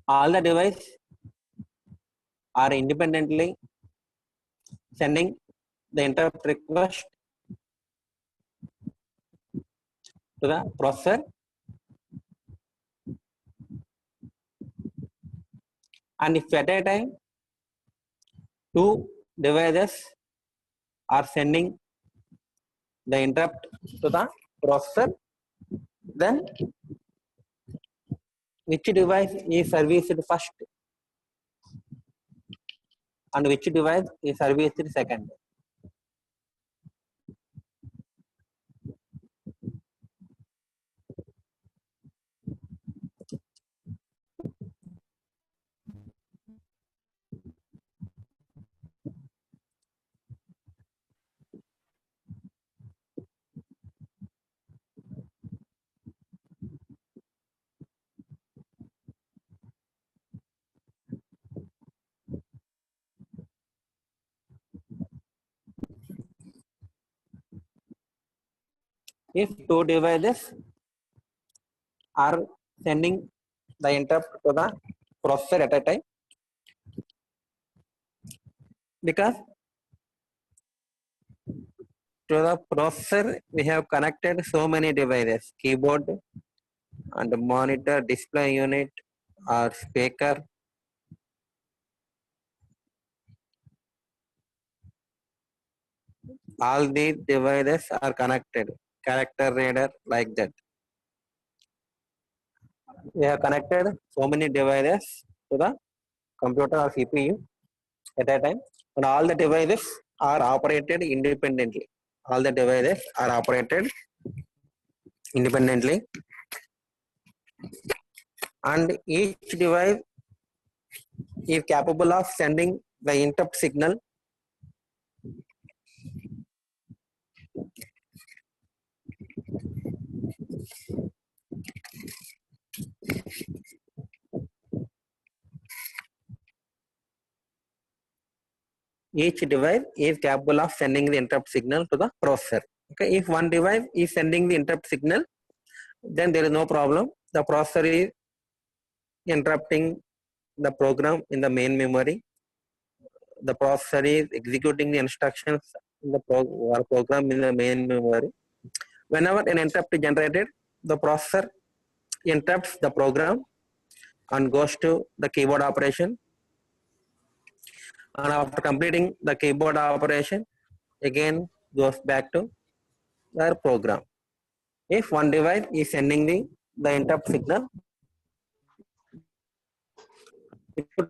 all the devices are independently sending the interrupt request to the processor, and if at a time two devices are sending the interrupt to the processor, then which device is serviced first and which device is serviced second. If two devices are sending the interrupt to the processor at a time, because to the processor we have connected so many devices, keyboard and monitor, display unit or speaker, all these devices are connected, character reader, like that. We have connected so many devices to the computer or CPU at a time, and all the devices are operated independently. All the devices are operated independently, and each device is capable of sending the interrupt signal each device is capable of sending the interrupt signal to the processor. Okay, if one device is sending the interrupt signal, then there is no problem. The processor is interrupting the program in the main memory. The processor is executing the instructions in the program in the main memory. Whenever an interrupt is generated, the processor interrupts the program and goes to the keyboard operation. And after completing the keyboard operation, again goes back to their program. If one device is sending the interrupt signal, it would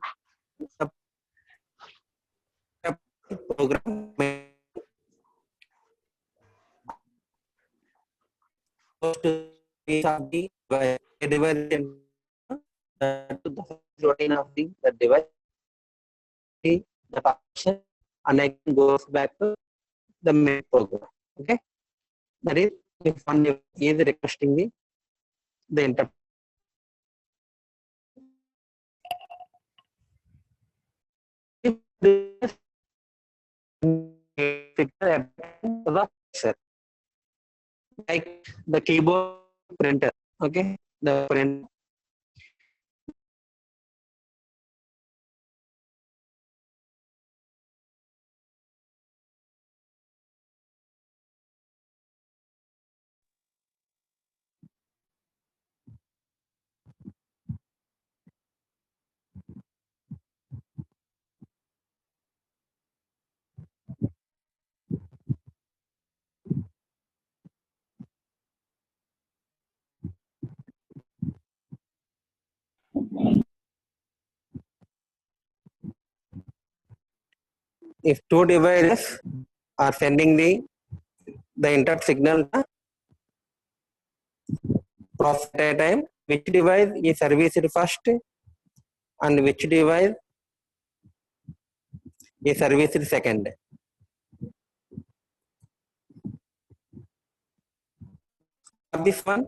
the program goes to the device to the routine of the device, the function, and again goes back to the main program. Okay, that is if one is requesting the interrupt. If like the keyboard printer, okay, the print if two devices are sending the interrupt signal process at a time, which device is serviced first and which device is serviced second. For this one,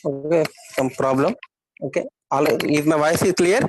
Okay, some problem. Okay, all right. Is my voice is clear?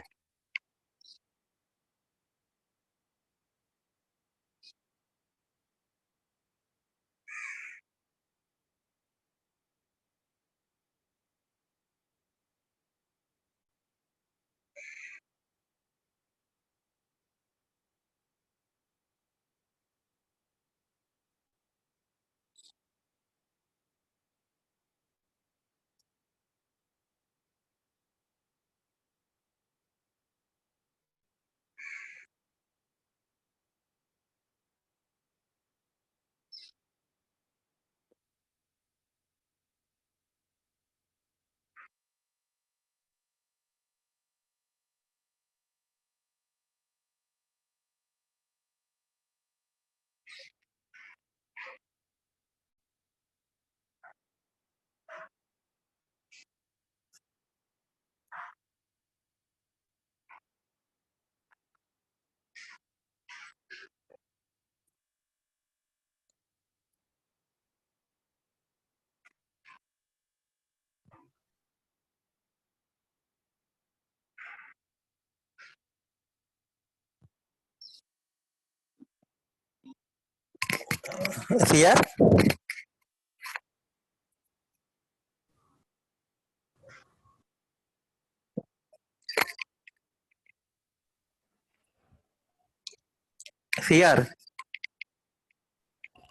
Here, here.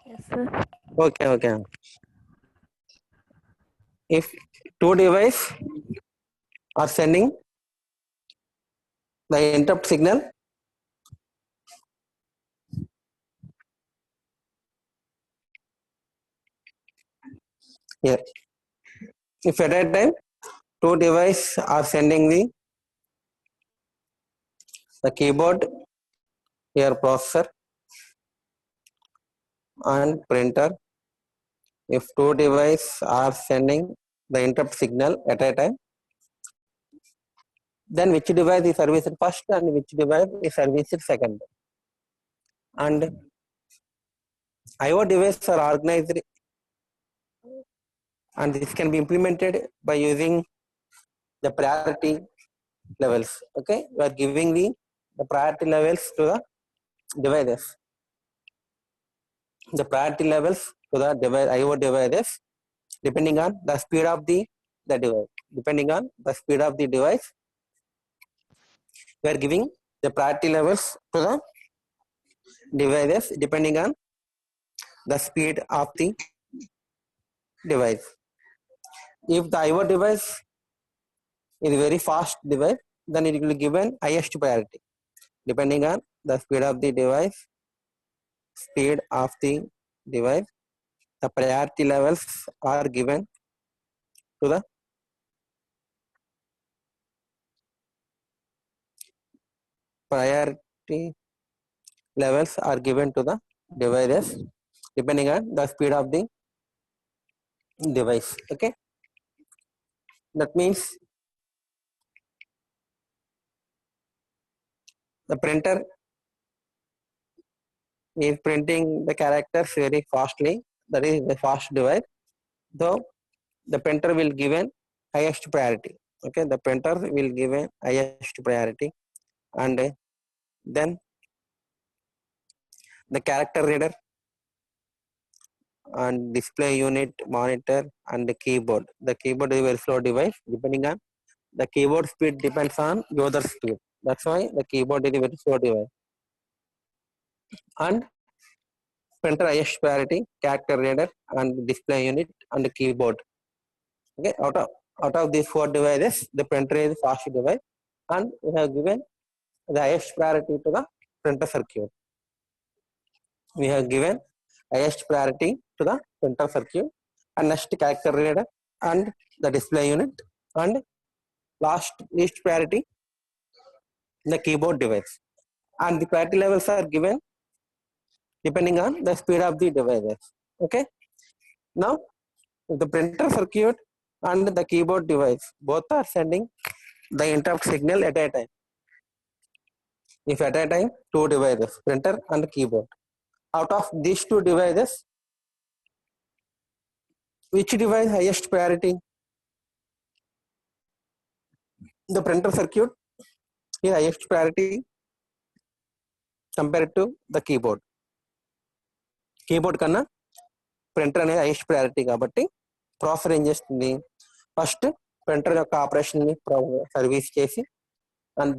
Yes, sir. Okay, okay. If two device are sending the interrupt signal, here. If at a time two device are sending the keyboard, here processor and printer. If two device are sending the interrupt signal at a time, then which device is serviced first and which device is serviced second. And IO devices are organized, and this can be implemented by using the priority levels. Okay, we are giving the priority levels to the devices. The priority levels to the device, IO devices, depending on the speed of the device. Depending on the speed of the device, we are giving the priority levels to the devices depending on the speed of the device. If the IO device is very fast device, then it will be given highest priority. Depending on the speed of the device, the priority levels are given to the priority levels are given to the devices depending on the speed of the device. Okay, that means the printer is printing the characters very fastly. That is the fast device. Though the printer will given highest priority. Okay, the printer will given highest priority, and then the character reader and display unit, monitor, and the keyboard. The keyboard is a very slow device. Depending on the keyboard speed depends on user speed. That's why the keyboard is a very slow device. And printer highest priority, character reader, and display unit, and the keyboard. Okay, out of these four devices, the printer is fast device, and we have given the highest priority to the printer circuit. We have given highest priority to the printer circuit, and next character reader and the display unit, and last least priority the keyboard device. And the priority levels are given depending on the speed of the devices. Okay. Now, if the printer circuit and the keyboard device both are sending the interrupt signal at a time. If at a time two devices, printer and keyboard. Out of these two devices, which device highest priority? The printer circuit is highest priority compared to the keyboard. Keyboard కన్నా printer అనేది highest priority కాబట్టి processor ఏం చేస్తుంది, first printer యొక్క operation ని service చేసి and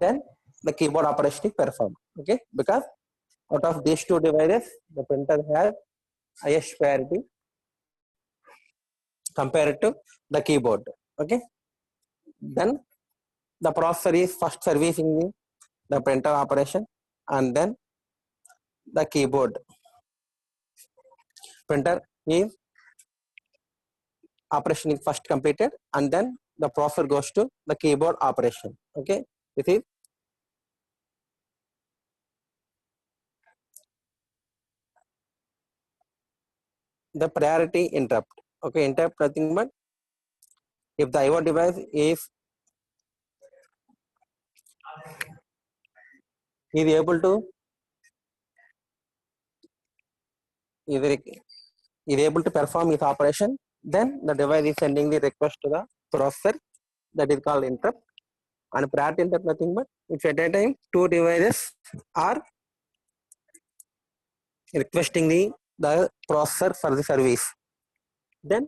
then the keyboard operation perform. Okay, because out of these two devices the printer has highest priority compared to the keyboard. Okay, then the processor is first servicing the printer operation and then the keyboard. Printer is operation is first completed and then the processor goes to the keyboard operation. Okay, this is the priority interrupt. Okay, interrupt nothing but if the IO device is able to is able to perform its operation, then the device is sending the request to the processor, that is called interrupt. And priority interrupt nothing but if at a time two devices are requesting the processor for the service, then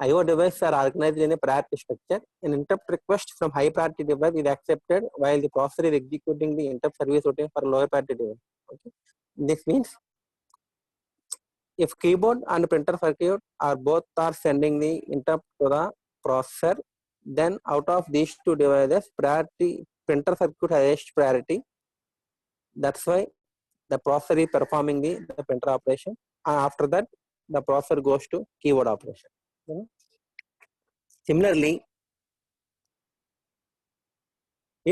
IO devices are organized in a priority structure. An interrupt request from high priority device is accepted while the processor is executing the interrupt service routine for lower priority device. Okay, this means if keyboard and printer circuit are both are sending the interrupt to the processor, then out of these two devices priority printer circuit has highest priority. That's why the processor is performing the printer operation, and after that the processor goes to keyboard operation. Similarly,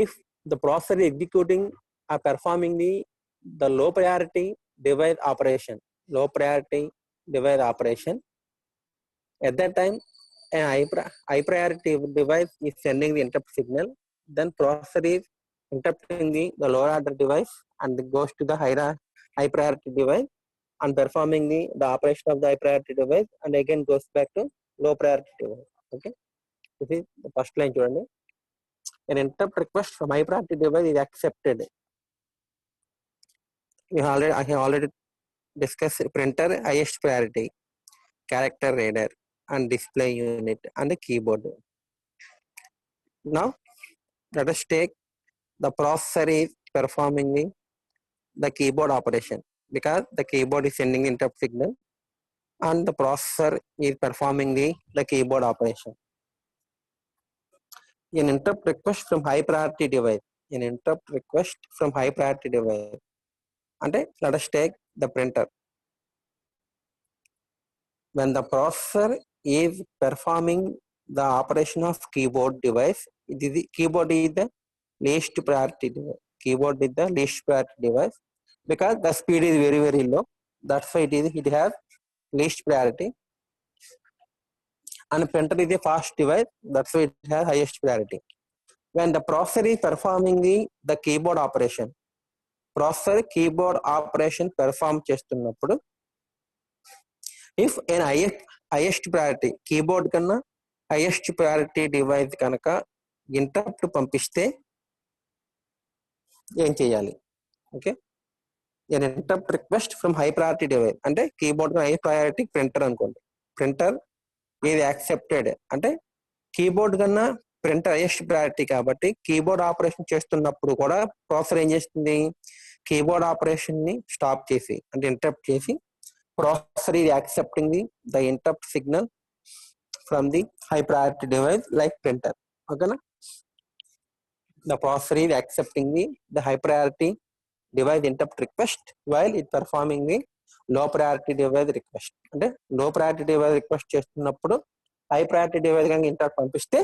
if the processor is executing or performing the low priority device operation, at that time a high priority device is sending the interrupt signal, then processor is interrupting the lower order device and goes to the high priority device and performing the operation of the high priority device and again goes back to low priority device. Okay, this is the first line chudandi. An interrupt request from high priority device is accepted. I have already discussed printer highest priority, character reader and display unit and the keyboard. Now let us take the processor is performing the keyboard operation because the keyboard is sending the interrupt signal and the processor is performing the keyboard operation. An interrupt request from high priority device, and let us take the printer. When the processor is performing the operation of keyboard device, keyboard is the least priority device. Because the speed is very very low. That's why it has least priority. And printer is a fast device. That's why it has highest priority. When the processor is performing the keyboard operation, keyboard operation perform చేస్తున్నప్పుడు if an highest priority keyboard కన్నా highest priority device కనుక interrupt పంపిస్తే ఏం చేయాలి? Okay, an interrupt request from high priority device అంటే keyboard high priority printer అనుకోండి, printer is accepted అంటే keyboard కన్నా printer highest priority కాబట్టి keyboard ఆపరేషన్ చేస్తున్నప్పుడు కూడా ప్రాసెసర్ ఏం చేస్తుంది, keyboard ఆపరేషన్ ని స్టాప్ చేసి అంటే ఇంటరప్ట్ చేసి processor is accepting the interrupt signal from the high priority device like printer. Okay na? The processor is accepting the high priority device interrupt request while it performing the low priority device request. అంటే low priority device request చేస్తున్నప్పుడు high priority device కనుక interrupt పంపిస్తే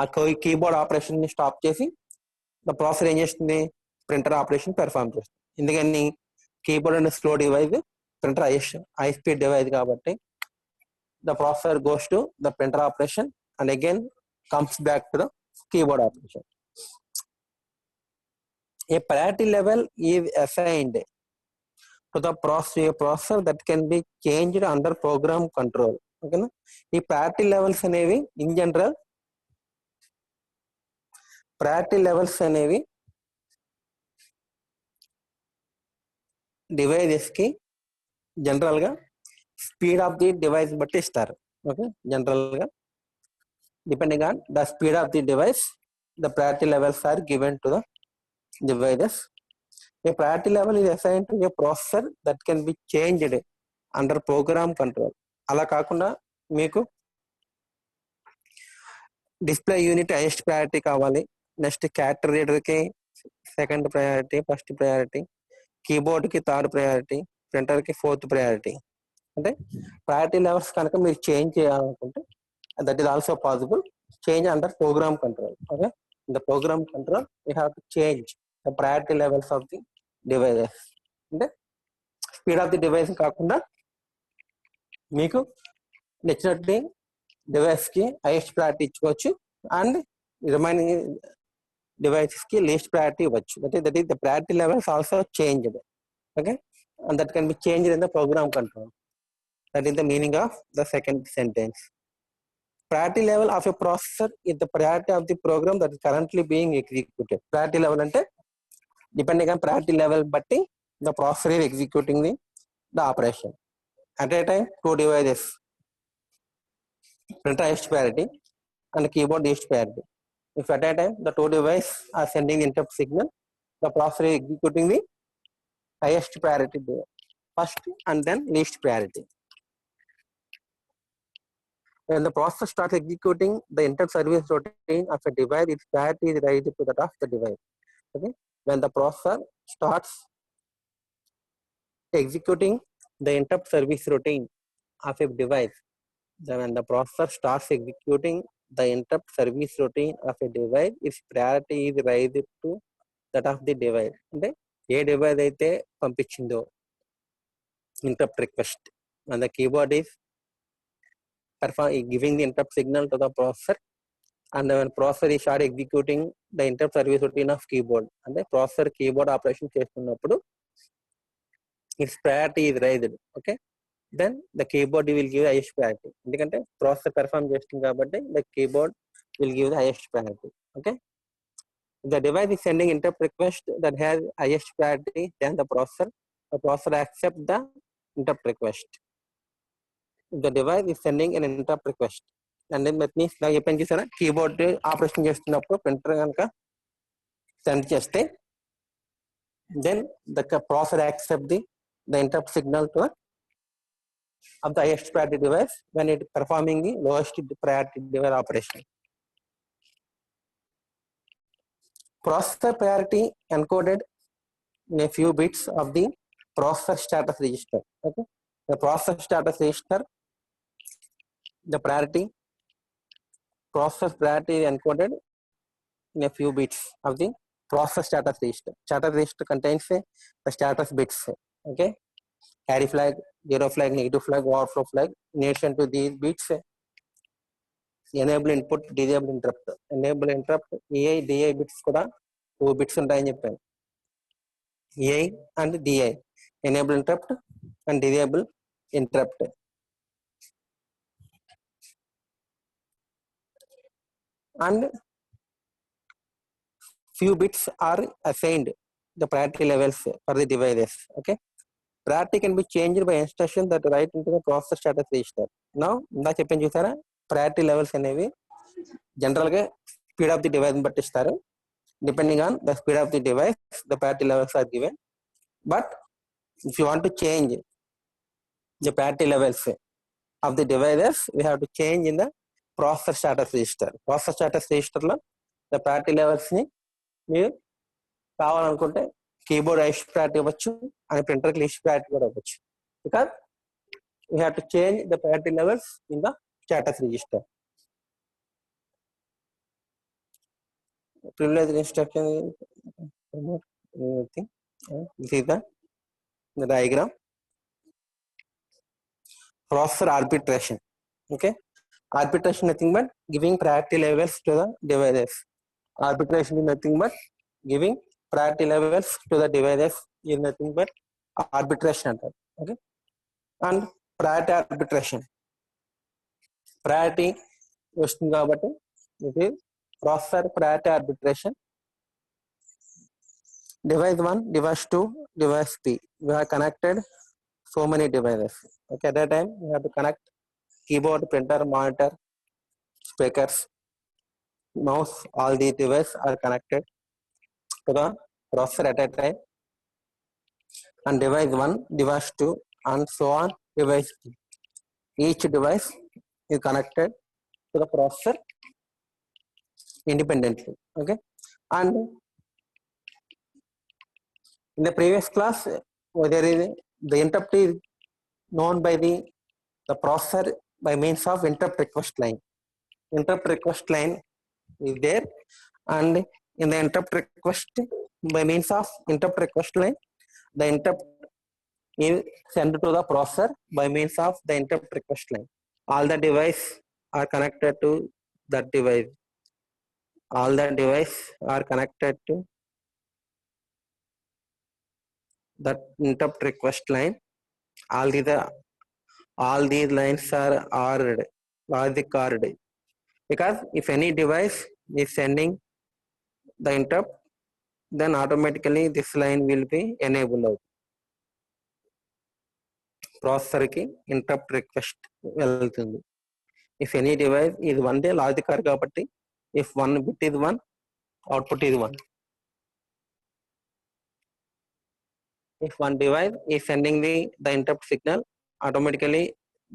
ఆ keyboard operation ని stop చేసి the processor ఏం చేస్తుంది, printer operation perform చేస్తుంది. ఎందుకని keyboard and slow device, printer high speed device kabatti the processor goes to the printer operation and again comes back to the keyboard operation. A priority level is assigned to the processor that can be changed under program control. ఓకేనా. ఈ priority levels అనేవి in general priority levels అనేవి devices కి general గా speed of the device బట్టి ఇస్తారు. Okay, general గా depending on the speed of the device the priority levels are given to the devices. A priority level is assigned to a processor that can be changed under program control. అలా కాకుండా మీకు display unit highest priority కావాలి, next character reader కి second priority, first priority, keyboard కి third priority, printer కి fourth priority. అంటే priority levels కనుక మీరు చేంజ్ చేయాలనుకుంటే that is also possible. Change under programme control. Okay, in the programme control you have to change the priority levels of the devices. అంటే speed of the device కాకుండా మీకు నచ్చినట్టు device కి highest priority ఇచ్చుకోవచ్చు and remaining devices కి least priority ఇవ్వచ్చు. That is the priority levels also changed. Okay, and that can be changed in the programme control. That is the meaning of the second sentence. Priority level of a processor is the priority of the program that is currently being executed. Priority level అంటే depending on priority level బట్టి the processor is executing the operation. At a time, two devices, printer highest priority and keyboard least priority. If at a time the two devices are sending the interrupt signal, the processor is executing the highest priority first and then least priority. When the processor starts executing the interrupt service routine of a device, its priority is raised to that of the device. Okay, when the processor starts executing the interrupt service routine of a device, when the processor starts executing the interrupt service routine of a device, its priority is raised to that of the device. అంటే ఏ device అయితే పంపించిందో interrupt request, and the keyboard is giving the interrupt signal to the processor, and when processor is start executing the interrupt service routine of keyboard, అంటే processor keyboard operation చేస్తున్నప్పుడు its priority is raised. Okay, then the keyboard will give highest priority. ఎందుకంటే processor perform చేస్తుంది కాబట్టి the keyboard will give the highest priority. Okay, the device is sending interrupt request that has highest priority than the processor accepts the interrupt request. The device is sending an interrupt request, and then that means నాకు చెప్పాను చూసారా, keyboard operation చేస్తున్నప్పుడు printer కనుక send చేస్తే then the processor accept the interrupt signal to of the highest priority device when it performing the lowest priority device operation. Processor priority encoded in a few bits of the processor status register. Okay, the processor status register, the processor priority is encoded in a few bits of the processor status register. Status register contains the status bits. Okay, carry flag, zero flag, negative flag, overflow flag. In addition to these bits, enable input, disable interrupt. Enable interrupt, EI, DI bits కూడా 2 bits ఉంటాయని చెప్పాను. EI and DI, enable interrupt and disable interrupt. And few bits are assigned the priority levels for the devices. Okay, priority can be changed by instruction that write into the processor status register. Now ఇందా చెప్పాను చూసారా, priority levels అనేవి general గా speed of the device బట్టి ఇస్తారు. Depending on the speed of the device the priority levels are given. But if you want to change the priority levels of the devices, we have to change in the processor status register. Processor status register లో the priority levels ని మీరు కావాలనుకుంటే keyboard highest priority ఇవ్వచ్చు and printer least priority కూడా ఇవ్వచ్చు. Because we have to change the priority levels in the status register. Privilege instruction, this is the diagram. Processor arbitration. Okay, arbitration nothing but giving priority levels to the devices. Arbitration is nothing but giving priority levels to the devices is nothing but arbitration. Okay, and priority arbitration, priority వస్తుంది కాబట్టి ఇది processor priority arbitration. Device 1, device 2, device 3. We have connected so many devices. Okay, at that time we have to connect keyboard, printer, monitor, speakers, mouse. All these devices are connected to the processor at a time. And device 1, device 2, and so on. Device 3. Each device is connected to the processor independently. Okay, and in the previous class, there is the interrupt is known by the processor by means of interrupt request line. Interrupt request line is there, and in the interrupt request by means of interrupt request line, the interrupt is sent to the processor by means of the interrupt request line. All the devices are connected to that device. All the devices are connected to that interrupt request line. All these lines are ORed, logic ORed, because if any device is sending the interrupt, then automatically this line will be enabled out. Processor ki interrupt request వెళ్తుంది. If any device is one day logic OR కాబట్టి if one bit is 1, output is 1. If one device is sending the interrupt signal, automatically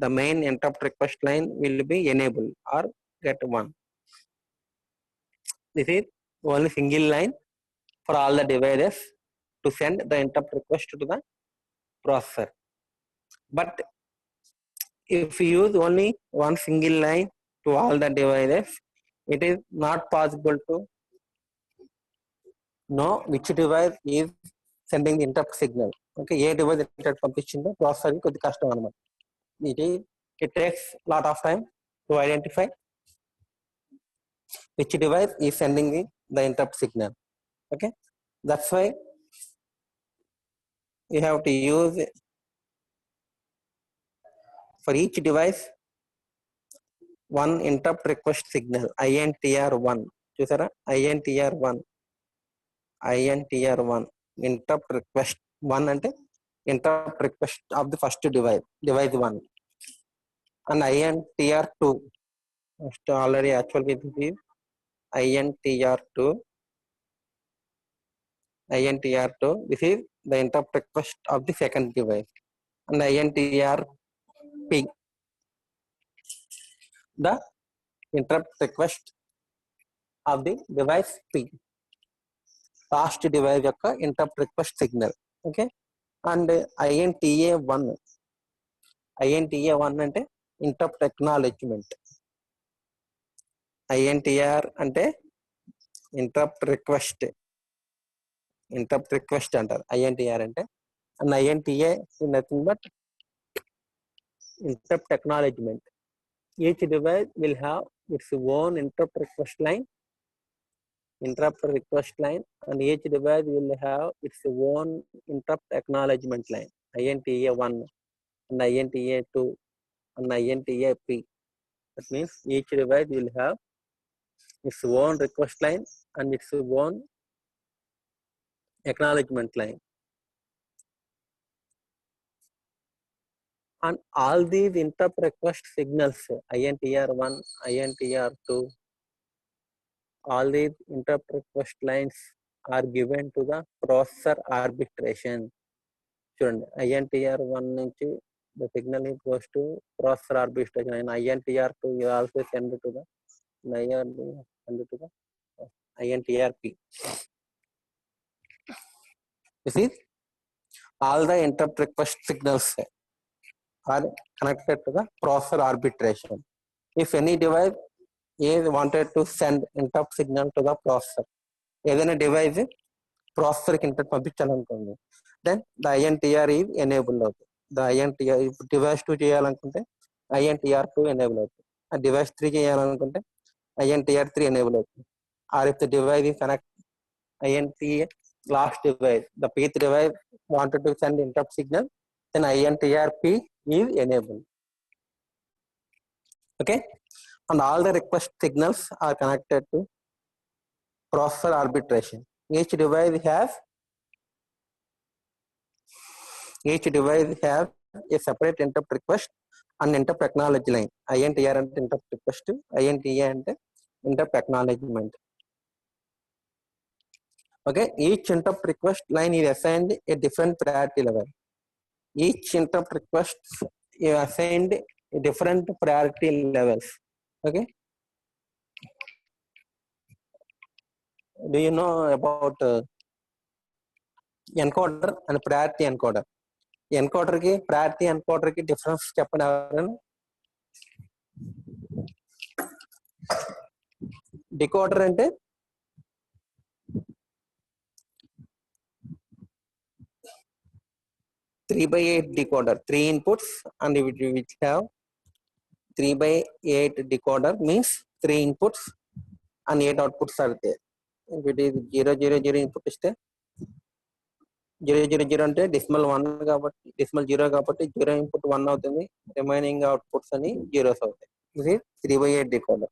the main interrupt request line will be enabled or get 1. This is only single line for all the devices to send the interrupt request to the processor. But if you use only one single line to all the devices, it is not possible to know which device is sending the interrupt signal. Okay, A device interrupt పంపించిందో processor కి కొద్ది కష్టం అన్నమాట. It takes lot of time to identify which device is sending the interrupt signal. Okay, that's why you have to use for each device one interrupt request signal, INTR1. చూసారా, INTR1 interrupt request 1 అంటే interrupt request of the first device 1, and INTR2 already actually this is INTR2. This is the interrupt request of the second device, and INTRP the interrupt request of the device P, last device యొక్క interrupt request signal. Okay, and INTA1 అంటే interrupt acknowledgement. INTR అంటే interrupt request అంటారు INTR అంటే, and INTA is nothing but interrupt acknowledgement. Each device will have its own interrupt request line, and each device will have its own interrupt acknowledgement line, INTA1 and INTA2 and INTAP. That means each device will have its own request line and its own acknowledgement line. And all these interrupt request signals, INTR1, INTR2, all these interrupt request lines are given to the processor arbitration. చూడండి, INTR1 నుంచి the signal goes to processor arbitration, and INTR2 is also sent to the INTRP. You see, all the interrupt request signals are connected to the processor arbitration. If any device is wanted to send interrupt signal to the processor, ఏదైనా device ప్రాసెసర్కి interrupt పంపించాలనుకోండి, then the INTR is enabled అవుతుంది. The INTR device 2 చేయాలనుకుంటే INTR2 enable అవుతుంది. ఆ device 3 చేయాలనుకుంటే INTR3 enable అవుతుంది. Or if the device is connect INTA last device, the P3 device wanted to send interrupt signal, then INTRP is enabled. Okay, and all the request signals are connected to processor arbitration. Each device has a separate interrupt request and interrupt acknowledge line. INTR అంటే interrupt request, INTA అంటే interrupt acknowledgement. Okay, each interrupt request line is assigned a different priority level. Each interrupt request is assigned a different priority levels. Okay, do you know about encoder and priority encoder? Encoder కి priority encoder కి difference చెప్పండి ఎవరైనా. Decoder అంటే 3/8 decoder, 3 inputs and which have 3/8 decoder means 3 inputs and 8 outputs are there. If it is 000 input ఇస్తే 000 అంటే decimal 1 కాబట్టి decimal 0 కాబట్టి 0 input 1 అవుతుంది, రిమైనింగ్ అవుట్పుట్స్ అని జీరోస్ అవుతాయి. ఇది 3/8 decoder.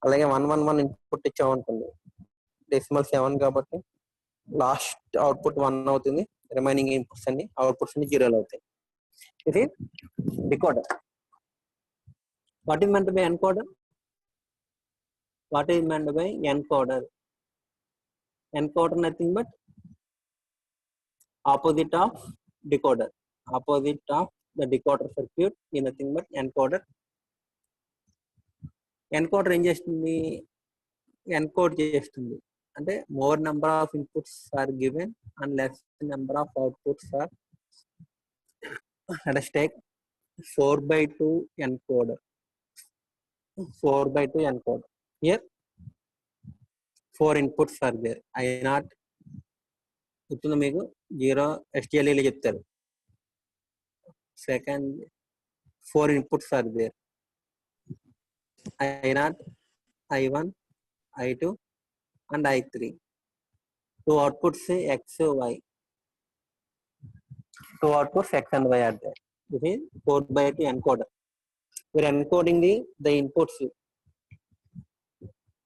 అలాగే 111 ఇన్పుట్ ఇచ్చామనుకోండి, డెసిమల్ 7 కాబట్టి లాస్ట్ అవుట్పుట్ 1 అవుతుంది, రిమైనింగ్ ఇన్పుట్స్ అన్ని అవుట్పుట్స్ అన్ని జీరోలు అవుతాయి. ఇది decoder. What is meant by encoder? What is meant by encoder? Encoder nothing but opposite of decoder. Opposite of the decoder circuit is nothing but encoder. Encoder ఏం చేస్తుంది? Encode చేస్తుంది. అంటే more number of inputs are given and less number of outputs are. Let us take 4/2 encoder. 4/2 encoder. Here 4 inputs are there. I not ఇప్పుడు మీకు 0 STLE చెప్తారు. Second 4 inputs are there. I0, I1, I2 and I3. 2 outputs X, Y. 2 outputs X and Y are there. This is 4/2 encoder. We are encoding the inputs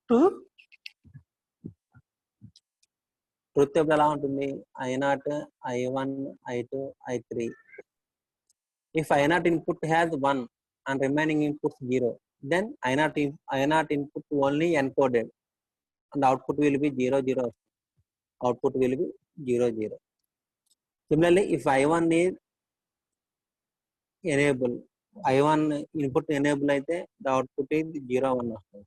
to truth table ఎలా ఉంటుంది? I0, I1, I2, I3. If I0 input has 1 and remaining inputs 0, then I0 input only encoded and output will be 0, 0. Output will be 0, 0. Similarly, if I1 is enable, I1 input enable అయితే the output is 0, 1 వస్తుంది.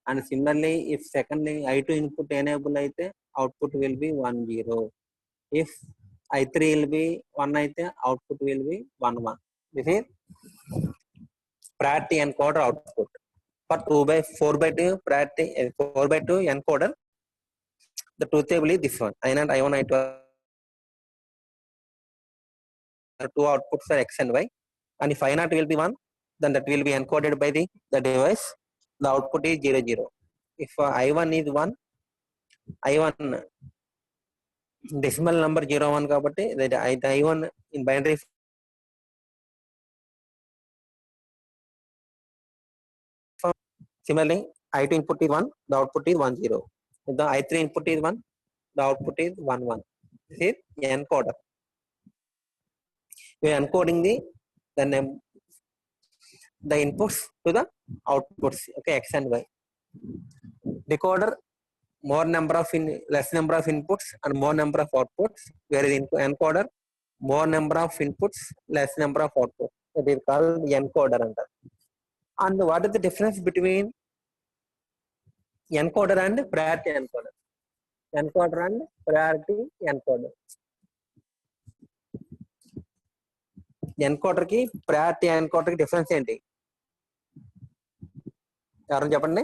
And similarly, if secondly I2 input enable అయితే output will be 1, 0. If I3 will be 1 అయితే output will be 1, 1. This is priority encoder output. For 4/2 priority 4/2 encoder, the truth table is this one. I0, I1, I2 are 2 outputs are X and Y. And if I0 will be 1, then that will be encoded by the device. The output is 0, 0. If I1 is 1, I1 decimal number 0, 1 కాబట్టి I1 in binary form. Similarly, I2 input is 1, the output is 1, 0. If the I3 input is 1, the output is 1, 1. This is encoder. We are encoding the inputs to the outputs, okay, X and Y. Decoder, more number of less number of inputs and more number of outputs, whereas encoder, more number of inputs, less number of outputs. That is called encoder. And what is the difference between encoder and priority encoder? Encoder and priority encoder. Encoder కి priority encoder కి difference ఏంటి? ఎవరైనా చెప్పండి.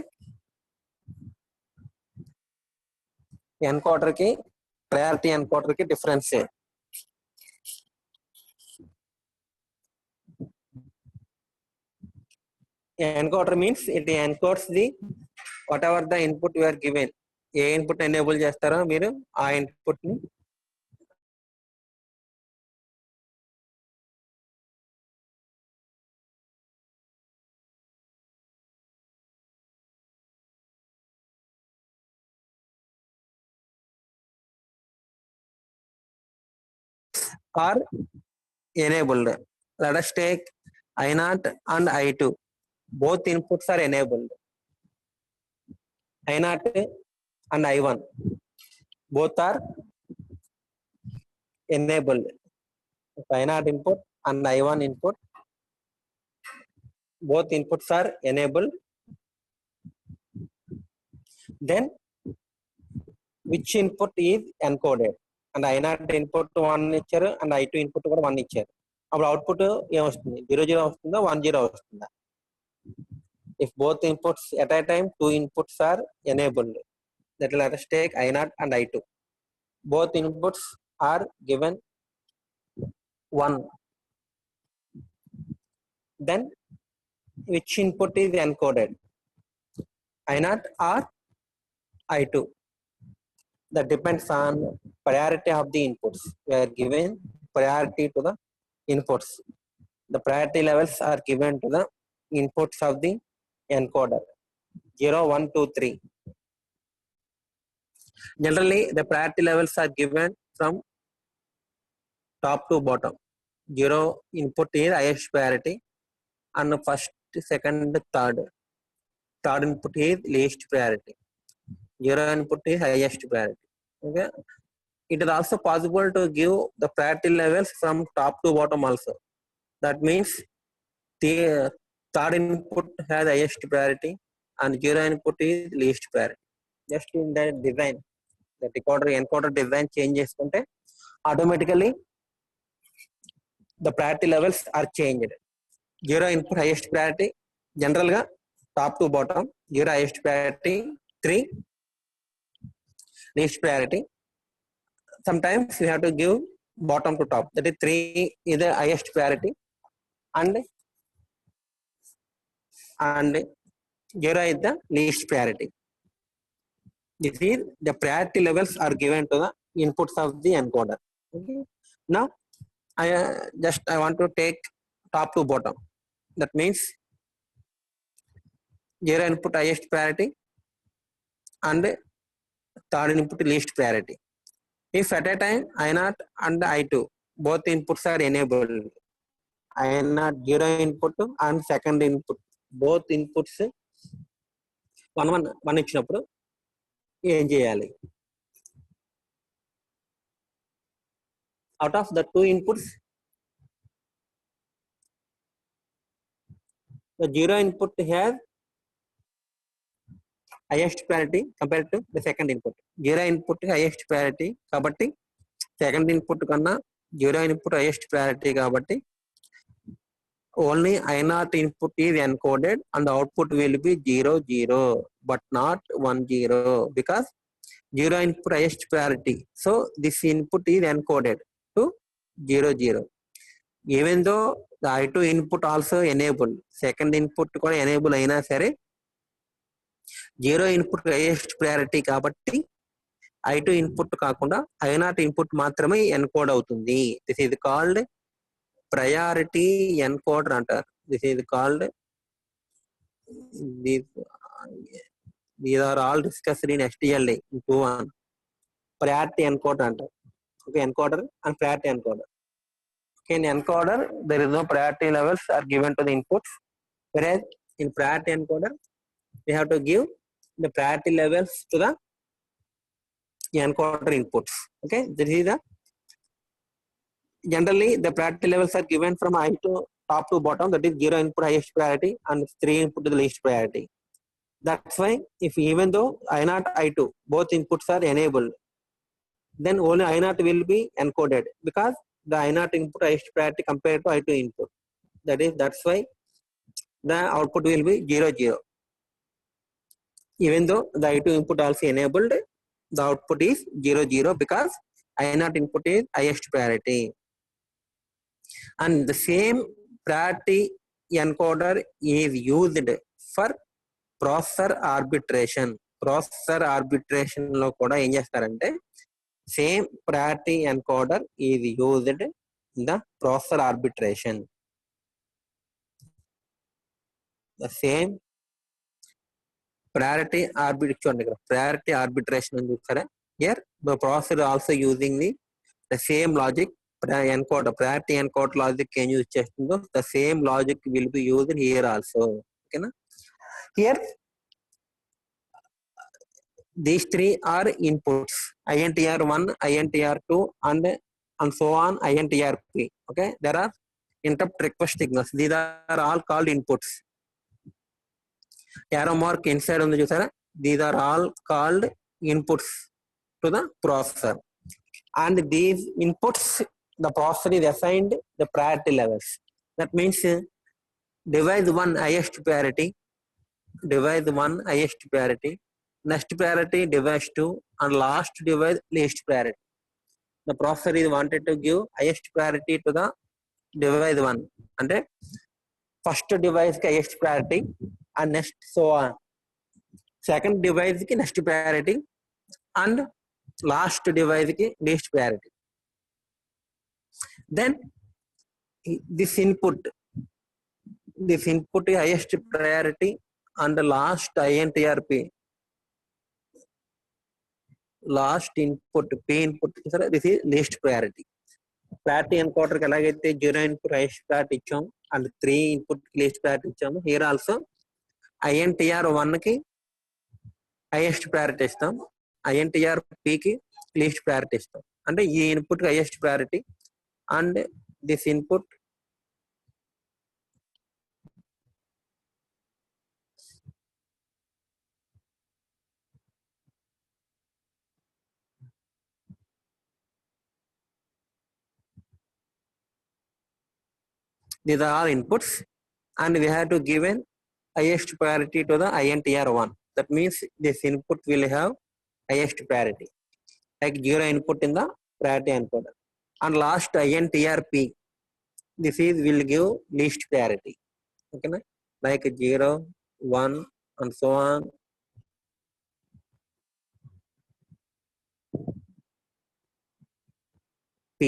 Encoder కి priority encoder కి difference ఏంటి? Encoder means it encodes the whatever the input you are given. A input enable చేస్తారో మీరు ఆ ఇన్పుట్ ని are enabled. Let us take I0 and I2. Both inputs are enabled. I0 and I1 both are enabled. If I0 input and I1 input, both inputs are enabled. Then which input is encoded? And I0 input 1 ఇచ్చారు and I2 input కూడా 1 ఇచ్చారు. అప్పుడు output ఏమొస్తుంది? 0 0 వస్తుందా 1 0 వస్తుందా? If both inputs at a time, two inputs are enabled. That let us take I0 and I2. Both inputs are given 1. Then which input is encoded? I0 or I2? That depends on priority of the inputs. We are given priority to the inputs. The priority levels are given to the inputs of the encoder 0 1 2 3. Generally the priority levels are given from top to bottom. 0 input is highest priority and first, second, third input is least priority. 0 input is highest priority. Okay, it is also possible to give the priority levels from top to bottom also. That means the third input has highest priority and 0 input is least priority. Just in that design, the decoder encoder design changes chestunte automatically the priority levels are changed. 0 input highest priority, general ga top to bottom. 0 highest priority, 3 least priority. Sometimes you have to give bottom to top. That is 3 is the highest priority and 0 is the least priority. This is the priority levels are given to the inputs of the encoder. Okay. Now I want to take top to bottom. That means 0 input highest priority and third input least priority. If at a time I0 and I2 both inputs are enabled, I0 0 input and second input both inputs 1 ఇచ్చినప్పుడు ఏం చేయాలి? Out of the two inputs, the 0 input has highest priority compared to the second input. 0 input highest priority కాబట్టి second input కన్నా 0 input highest priority కాబట్టి only I0 input is encoded and the output will be 0 0 but not 1 0 because 0 input highest priority. So this input is encoded to 0 0. Even though the I2 input also enabled, second input కూడా enable అయినా సరే 0 input highest priority కాబట్టి I2 input కాకుండా I0 input మాత్రమే encode అవుతుంది. This is called priority encoder అంటారు. This is called these are all discussed in STLA in 2.1. Priority encoder అంటారు. Okay, encoder and priority encoder. Okay, in encoder there is no priority levels are given to the inputs, whereas in priority encoder we have to give the priority levels to the encoder inputs. Okay, this is the generally the priority levels are given from I to top to bottom. That is 0 input highest priority and 3 input to the least priority. That's why if even though I0 I2 both inputs are enabled, then only I0 will be encoded because the I0 input highest priority compared to I2 input. That's why the output will be 0 0. Even though the I2 input also enabled, the output is 0 0 because I0 input is highest priority. And the same priority encoder is used for processor arbitration. Processor arbitration lo kuda em chestarante same priority encoder is used in the processor arbitration. The same priority arbitration ఉంది కదా. Here the processor also using the same logic encoder, priority encoder logic can use చేస్తుందో the same logic will be used here also. Okay na? Here these three are inputs: INTR1, INTR2, and so on, INTRP. Okay, there are interrupt request signals. These are all called inputs. Arrow mark inside on the user. These are all called inputs to the processor. And these inputs, the processor is assigned the priority levels. That means device 1 highest priority, device 1 highest priority, next priority device 2, and last device least priority. The processor is wanted to give highest priority to the device 1, and first device ki highest priority, and next so on. Second device ki next priority, and last device ki least priority. Then this input is highest priority, and the last INTRP, last input P input, this is least priority. Priority encoder ki elagaithe 0 input highest priority ichcham and 3 input least priority ichcham, here also INTR1 ki highest priority istam, INTRP ki least priority istam. అంటే ఈ input కి highest priority, and this input these are all inputs, and we have to give an highest priority to the INTR1. That means this input will have highest priority, like 0 input in the priority encoder. And last INTRP, this is will give least priority. Okay na? Like 0, 1, and so on. P,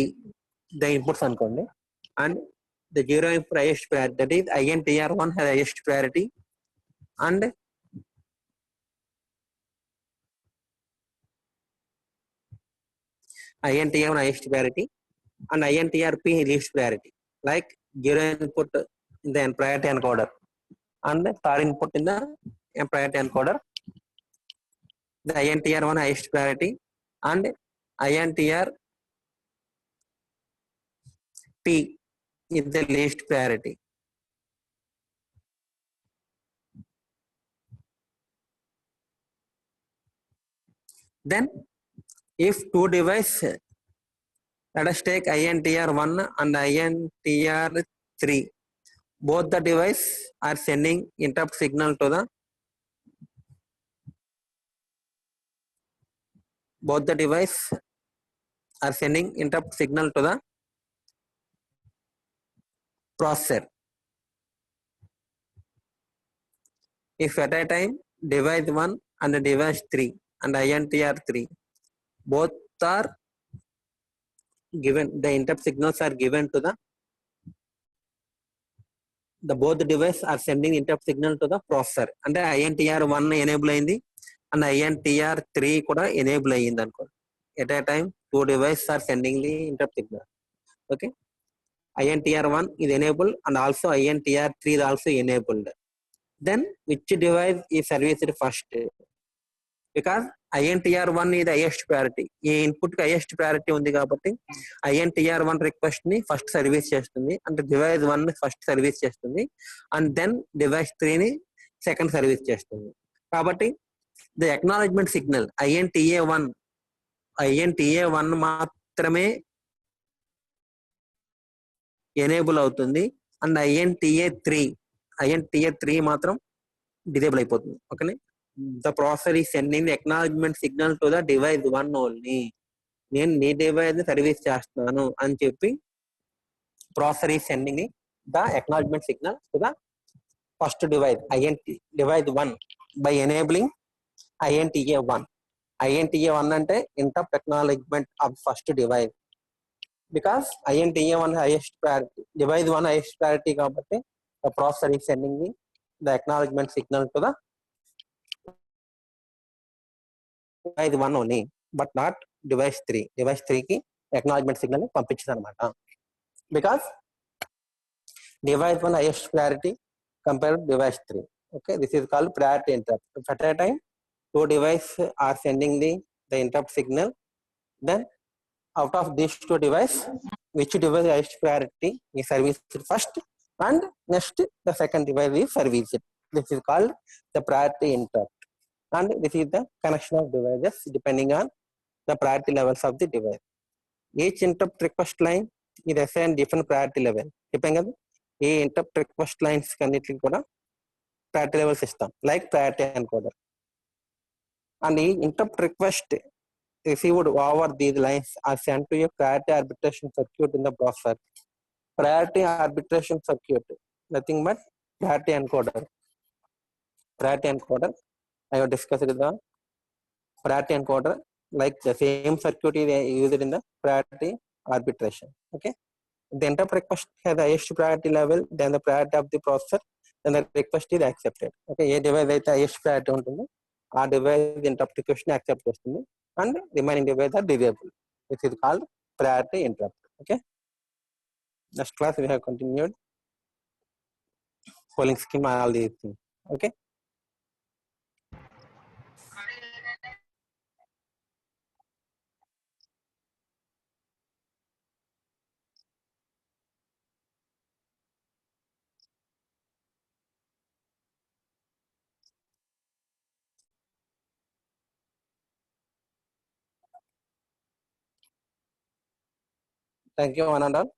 the inputs అనుకోండి, and the 0 input highest priority, that is INTR1 has highest priority, and INTR1 highest priority, and INTRP least priority, like 0 input in the priority encoder, and third input in the priority encoder, the INTR1 highest priority, and INTRP is the least priority. Then if two devices, let us take INTR1 and INTR3, both the device are sending interrupt signal to the processor. If at a time device 1 and device 3 and INTR3 both are given, the interrupt signals are given to the both device are sending interrupt signal to the processor, and INTR1 enable అయింది and INTR3 కూడా enable అయ్యింది అనుకో. At a time two devices are sending the interrupt signal. Okay, INTR1 is enabled and also INTR3 is also enabled. Then which device is serviced first? Because INTR1 is the highest priority. ఈ input కి highest priority ఉంది కాబట్టి INTR1 request ని first service చేస్తుంది, అంటే device 1 ని first service చేస్తుంది, and then device 3 ని సెకండ్ సర్వీస్ చేస్తుంది. కాబట్టి ద అక్నాలెడ్జ్మెంట్ సిగ్నల్ INTA1 మాత్రమే ఎనేబుల్ అవుతుంది, అండ్ INTA3 మాత్రం డిజేబుల్ అయిపోతుంది. ఓకేనే, the processor is sending the acknowledgement signal to the device 1 only. నేను నీ డివైస్ ని సర్వీస్ చేస్తున్నాను అని చెప్పి processor is sending the acknowledgement signal to the first device device 1 by enabling INTA1. INTA1 అంటే interrupt acknowledgement of first device, because INTA1 highest priority, device 1 highest priority కాబట్టి the processor is sending the acknowledgement signal to the device 1 only, but not device 3. Device 3 ki acknowledgement signal పంపించింది అనమాట. Because device 1 highest priority compared to device 3. Okay, this is called priority interrupt. If at a time two devices are sending the interrupt signal, then out of these two devices, which device highest priority is serviced first, and next the second device is serviced. This is called the priority interrupt, and this is the connection of devices depending on the priority levels of the device. Each interrupt request line is assigned different priority level. Depending on the interrupt request lines కన్నిటికి కూడా priority level system like priority encoder, and the interrupt request received over these lines are sent to a priority arbitration circuit in the processor. Priority arbitration circuit, nothing but priority encoder. Priority encoder, I have discussed the priority encoder, like the same circuit is used in the priority arbitration. Okay, the interrupt request has the highest priority level, then the priority of the processor, then the request is accepted. Okay, A device అయితే highest priority ఉంటుందో ఆ device interrupt request ని accept చేస్తుంది, and remaining device are disable. This is called priority interrupt. Okay, next class we have continued polling scheme and all these things. Okay, thank you one and all.